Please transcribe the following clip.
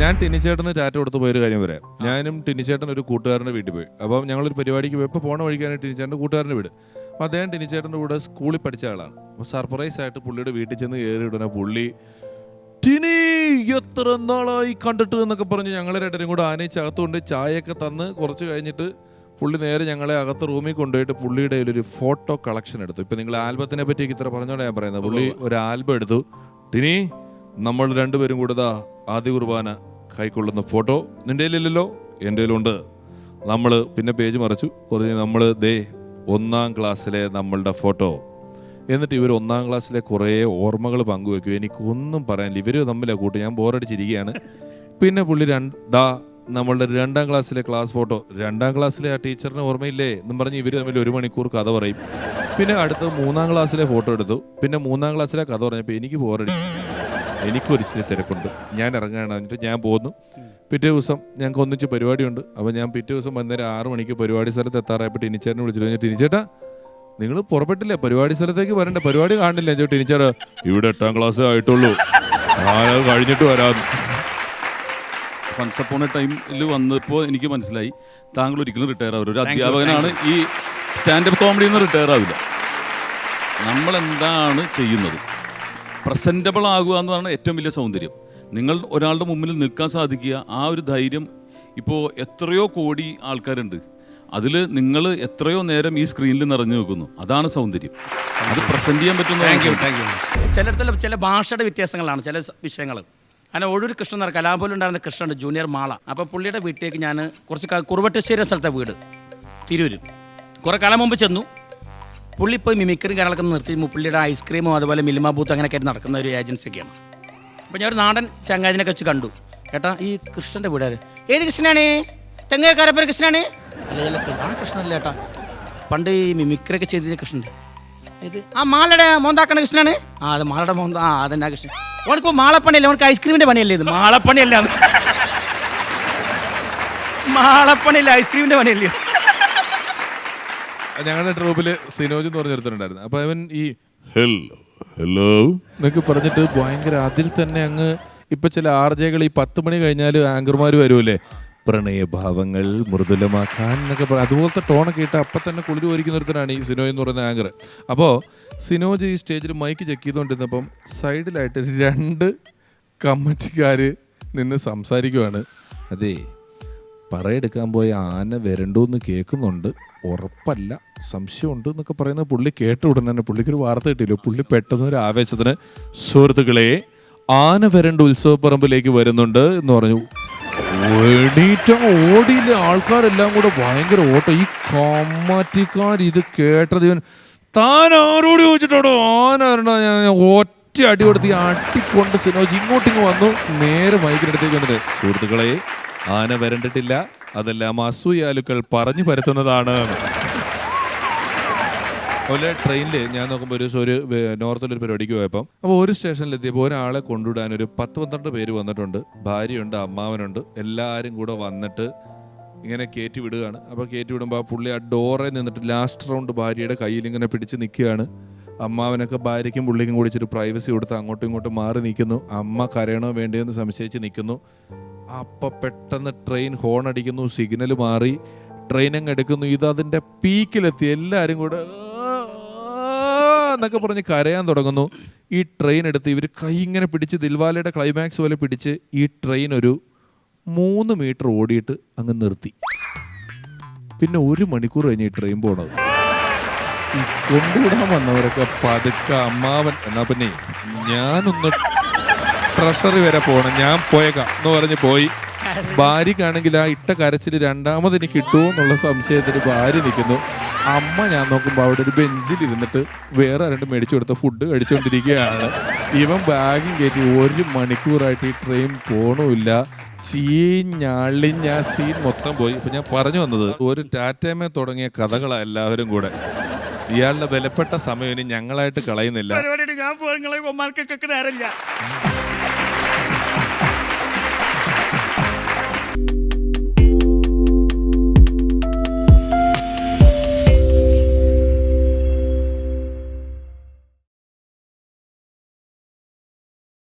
ഞാൻ ടിനിച്ചേട്ടന് ടാറ്റ കൊടുത്ത് പോയൊരു കാര്യം പറയാം. ഞാനും ടിനിച്ചേട്ടൻ ഒരു കൂട്ടുകാരൻ്റെ വീട്ടിൽ പോയി. അപ്പം ഞങ്ങളൊരു പരിപാടിക്ക് പോയപ്പോൾ പോണ വഴിക്കാണ് ടിനിച്ചേട്ടൻ്റെ കൂട്ടുകാരൻ്റെ വീട്. അപ്പോൾ അദ്ദേഹം ടിനിച്ചേട്ടൻ്റെ കൂടെ സ്കൂളിൽ പഠിച്ച ആളാണ്. അപ്പോൾ സർപ്രൈസ് ആയിട്ട് പുള്ളിയുടെ വീട്ടിൽ ചെന്ന് കയറി ഇടുന്ന പുള്ളി ടിനി എത്ര നാളായി കണ്ടിട്ട് എന്നൊക്കെ പറഞ്ഞ് ഞങ്ങളെ രണ്ടരും കൂടെ ആനയിച്ചകത്തുകൊണ്ട് ചായയൊക്കെ തന്ന് കുറച്ച് കഴിഞ്ഞിട്ട് പുള്ളി നേരെ ഞങ്ങളെ അകത്ത് റൂമിൽ കൊണ്ടുപോയിട്ട് പുള്ളിയുടെ ഒരു ഫോട്ടോ കളക്ഷൻ എടുത്തു. ഇപ്പം നിങ്ങൾ ആൽബത്തിനെ പറ്റി ഇത്ര പറഞ്ഞോടെ ഞാൻ പറയുന്നത്. പുള്ളി ഒരു ആൽബം എടുത്തു. ടിനി നമ്മൾ രണ്ടുപേരും കൂടെ ആദ്യ കുർബാന കൈക്കൊള്ളുന്ന ഫോട്ടോ നിൻ്റെ കയ്യിലില്ലല്ലോ, എൻ്റെ കയ്യിലുണ്ട്. നമ്മൾ പിന്നെ പേജ് മറിച്ചു കുറച്ച് നമ്മൾ ദേ 1ാം ക്ലാസ്സിലെ നമ്മളുടെ ഫോട്ടോ. എന്നിട്ട് ഇവർ 1ാം ക്ലാസ്സിലെ കുറേ ഓർമ്മകൾ പങ്കുവെക്കും. എനിക്കൊന്നും പറയാനില്ല, ഇവർ തമ്മിലാണ് കൂട്ടി. ഞാൻ ബോറടിച്ചിരിക്കുകയാണ്. പിന്നെ പുള്ളി നമ്മളുടെ 2ാം ക്ലാസ്സിലെ ക്ലാസ് ഫോട്ടോ. 2ാം ക്ലാസ്സിലെ ആ ടീച്ചറിന് ഓർമ്മയില്ലേ എന്നും പറഞ്ഞ് ഇവർ തമ്മിൽ 1 മണിക്കൂർ കഥ പറയും. പിന്നെ അടുത്ത് 3ാം ക്ലാസ്സിലെ ഫോട്ടോ എടുത്തു. പിന്നെ 3ാം ക്ലാസ്സിലെ കഥ പറഞ്ഞപ്പോൾ എനിക്ക് ബോറടി, എനിക്കൊരിച്ചിരി തിരക്കുണ്ട്, ഞാൻ ഇറങ്ങുകയാണ്. എന്നിട്ട് ഞാൻ പോന്നു. പിറ്റേ ദിവസം ഞങ്ങൾക്ക് ഒന്നിച്ച് പരിപാടിയുണ്ട്. അപ്പോൾ ഞാൻ പിറ്റേ ദിവസം വൈകുന്നേരം 6 മണിക്ക് പരിപാടി സ്ഥലത്ത് എത്താറായപ്പോൾ ടിനിച്ചേട്ടനെ വിളിച്ചിട്ട് കഴിഞ്ഞാൽ, ടിനിച്ചേട്ടാ നിങ്ങൾ പുറപ്പെട്ടില്ലേ, പരിപാടി സ്ഥലത്തേക്ക് വരണ്ട, പരിപാടി കാണില്ല. ടിനിച്ചേട്ടാ ഇവിടെ 8ാം ക്ലാസ് ആയിട്ടുള്ളൂ, ഞാനത് കഴിഞ്ഞിട്ട് വരാമെന്ന്. വൺസ് അപ്പോൺ എ ടൈമിൽ വന്നപ്പോൾ എനിക്ക് മനസ്സിലായി താങ്കൾ ഒരിക്കലും റിട്ടയർ ആവില്ല. ഒരു അധ്യാപകനാണ്. ഈ സ്റ്റാൻഡപ്പ് കോമഡിയിൽ നിന്ന് റിട്ടയർ ആവില്ല. നമ്മളെന്താണ് ചെയ്യുന്നത്, പ്രസൻറ്റബിൾ ആകുക എന്നതാണ് ഏറ്റവും വലിയ സൗന്ദര്യം. നിങ്ങൾ ഒരാളുടെ മുമ്പിൽ നിൽക്കാൻ സാധിക്കുക, ആ ഒരു ധൈര്യം. ഇപ്പോൾ എത്രയോ കോടി ആൾക്കാരുണ്ട്, അതിൽ നിങ്ങൾ എത്രയോ നേരം ഈ സ്ക്രീനിൽ നിറഞ്ഞു നിൽക്കുന്നു, അതാണ് സൗന്ദര്യം. അത് പ്രസൻറ്റ് ചെയ്യാൻ പറ്റുന്ന ചില ഭാഷയുടെ വ്യത്യാസങ്ങളാണ് ചില വിഷയങ്ങൾ. അങ്ങനെ ഒഴൂർ കൃഷ്ണൻ എന്ന് പറഞ്ഞ കലാപോലും ഉണ്ടായിരുന്ന കൃഷ്ണൻ ജൂനിയർ മാള. അപ്പോൾ പുള്ളിയുടെ വീട്ടിലേക്ക് ഞാൻ കുറച്ച് കുറുവട്ടശ്ശേരി സ്ഥലത്തെ വീട് തിരൂർ കുറേ കാലം മുമ്പ് ചെന്നു. പുള്ളി പോയി മിമിക്രിയും കാര്യങ്ങളൊക്കെ നിർത്തി പുള്ളിയുടെ ഐസ്ക്രീമും അതുപോലെ മിൽമ ബൂത്ത് അങ്ങനെയൊക്കെ ആയിട്ട് നടക്കുന്ന ഒരു ഏജൻസിയൊക്കെയാണ്. അപ്പോൾ ഞാൻ ഒരു നാടൻ ചങ്ങാതിനൊക്കെ വെച്ച് കണ്ടു. ഏട്ടാ ഈ കൃഷ്ണൻ്റെ വീട് ഏത് കൃഷ്ണനാണ്? തെങ്ങേക്കാരപ്പൻ കൃഷ്ണനാണ്? അല്ല ആ കൃഷ്ണനല്ല ഏട്ടാ, പണ്ട് ഈ മിമിക്രിയൊക്കെ ചെയ്തതിന് കൃഷ്ണൻ്റെ ഇത് ആ മാലയുടെ മോന്താക്കണ കൃഷ്ണനാണ്. അത് മാലയുടെ മോന്ത, അതെന്നാ കൃഷ്ണൻ. ഓണിപ്പോൾ മാളപ്പണിയല്ലേ, ഓനക്ക് ഐസ്ക്രീമിൻ്റെ പണിയല്ലേ ഇത്? മാളപ്പണിയല്ല, മാളപ്പണിയല്ല, ഐസ്ക്രീമിൻ്റെ പണിയല്ലേ. ഞങ്ങളുടെ ട്രൂപ്പിൽ സിനോജ് എന്ന് പറഞ്ഞിരുത്തുണ്ടായിരുന്നു. അപ്പോൾ അവൻ ഈ ഹലോ എന്നൊക്കെ പറഞ്ഞിട്ട് ഭയങ്കര അതിൽ തന്നെ അങ്ങ് ഇപ്പം ചില ആർജകൾ ഈ 10 മണി കഴിഞ്ഞാൽ ആങ്കർമാർ വരുമല്ലേ, പ്രണയഭാവങ്ങൾ മൃദുലമാക്കാൻ എന്നൊക്കെ പറയും. അതുപോലത്തെ ടോണൊക്കെ ഇട്ട് അപ്പം തന്നെ കുളിര് ഒരുക്കുന്ന ഒരുത്തനാണ് ഈ സിനോജ് എന്ന് പറയുന്ന ആങ്കർ. അപ്പോൾ സിനോജ് ഈ സ്റ്റേജിൽ മൈക്ക് ചെക്ക് ചെയ്തുകൊണ്ടിരുന്നപ്പം സൈഡിലായിട്ട് 2 കമ്മിറ്റിക്കാർ നിന്ന് സംസാരിക്കുവാണ്. അതേ പറയെടുക്കാൻ പോയ ആന വരണ്ടോന്ന് കേൾക്കുന്നുണ്ട്, ഉറപ്പല്ല, സംശയമുണ്ട് എന്നൊക്കെ പറയുന്നത് പുള്ളി കേട്ട ഉടനെ തന്നെ പുള്ളിക്കൊരു വാർത്ത കിട്ടിയില്ലോ. പുള്ളി പെട്ടെന്ന് ഒരു ആവേശത്തിന് സുഹൃത്തുക്കളെ ആന വരണ്ട ഉത്സവപ്പറമ്പിലേക്ക് വരുന്നുണ്ട് എന്ന് പറഞ്ഞു. ഓടിയില്ല, ആൾക്കാരെല്ലാം കൂടെ ഭയങ്കര ഓട്ടം. ഈ കമ്മാറ്റിക്കാർ ഇത് കേട്ടത് താൻ ആരോട് ചോദിച്ചിട്ടോ ആന വരണ്ട, ഞാൻ ഒറ്റ അടി കൊടുത്ത് ഈ അടിക്കൊണ്ട് സിനോജ് ഇങ്ങോട്ടിങ്ങ് വന്നു. നേരെ മൈക്കിനടുത്തേക്ക് വന്നിട്ട് സുഹൃത്തുക്കളെ ആന വരണ്ടിട്ടില്ല, അതെല്ലാം അസൂയാലുക്കൾ പറഞ്ഞു പരത്തുന്നതാണ്. അതുപോലെ ട്രെയിനിൽ ഞാൻ നോക്കുമ്പോൾ ഒരു നോർത്തിലൊരു പരിപാടിക്ക് പോയപ്പം അപ്പോൾ ഒരു സ്റ്റേഷനിലെത്തിയപ്പോൾ ഒരാളെ കൊണ്ടുവിടാൻ ഒരു 10-12 പേര് വന്നിട്ടുണ്ട്. ഭാര്യയുണ്ട്, അമ്മാവനുണ്ട്, എല്ലാവരും കൂടെ വന്നിട്ട് ഇങ്ങനെ കയറ്റി വിടുകയാണ്. അപ്പോൾ കയറ്റി വിടുമ്പോൾ ആ പുള്ളി ആ ഡോറിൽ നിന്നിട്ട് ലാസ്റ്റ് റൗണ്ട് ഭാര്യയുടെ കയ്യിൽ ഇങ്ങനെ പിടിച്ച് നിൽക്കുകയാണ്. അമ്മാവനൊക്കെ ഭാര്യയ്ക്കും പുള്ളിക്കും കൂടിച്ചൊരു പ്രൈവസി കൊടുത്ത് അങ്ങോട്ടും ഇങ്ങോട്ടും മാറി നിൽക്കുന്നു. അമ്മ കരയണോ വേണ്ടയോ എന്ന് സംശയിച്ച് നിൽക്കുന്നു. അപ്പം പെട്ടെന്ന് ട്രെയിൻ ഹോൺ അടിക്കുന്നു, സിഗ്നൽ മാറി, ട്രെയിൻ അങ്ങ് എടുക്കുന്നു. ഇതതിൻ്റെ പീക്കിലെത്തി, എല്ലാവരും കൂടെ എന്നൊക്കെ പറഞ്ഞ് കരയാൻ തുടങ്ങുന്നു. ഈ ട്രെയിൻ എടുത്ത് ഇവർ കൈ ഇങ്ങനെ പിടിച്ച് ദിൽവാലയുടെ ക്ലൈമാക്സ് പോലെ പിടിച്ച് ഈ ട്രെയിൻ ഒരു 3 മീറ്റർ ഓടിയിട്ട് അങ്ങ് നിർത്തി. പിന്നെ 1 മണിക്കൂർ കഴിഞ്ഞ് ഈ ട്രെയിൻ പോണത്. ഈ കൊണ്ടുവിടാൻ വന്നവരൊക്കെ പതുക്കെ അമ്മാവൻ എന്നാ പിന്നെ ഞാനൊന്ന് ട്രഷറി വരെ പോകണം, ഞാൻ പോയേക്കാം എന്ന് പറഞ്ഞ് പോയി. ഭാര്യക്കാണെങ്കിൽ ആ ഇട്ട കരച്ചിൽ 2ാമത് എനിക്ക് കിട്ടുമോ എന്നുള്ള സംശയത്തിന് ഭാര്യ നിൽക്കുന്നു. അമ്മ ഞാൻ നോക്കുമ്പോൾ അവിടെ ഒരു ബെഞ്ചിലിരുന്നിട്ട് വേറെ 2 മേടിച്ചു കൊടുത്ത ഫുഡ് കഴിച്ചുകൊണ്ടിരിക്കുകയാണ്. ഇവൻ ബാഗും കയറ്റി 1 മണിക്കൂറായിട്ട് ഈ ട്രെയിൻ പോണമില്ല. ചീഞ്ഞാളിഞ്ഞ ആ സീൻ മൊത്തം പോയി. ഇപ്പം ഞാൻ പറഞ്ഞു വന്നത് ഒരു ടാറ്റമേ തുടങ്ങിയ കഥകളാണ് എല്ലാവരും കൂടെ. ഇയാളുടെ വിലപ്പെട്ട സമയം ഇനി ഞങ്ങളായിട്ട് കളയുന്നില്ല. ഞാൻ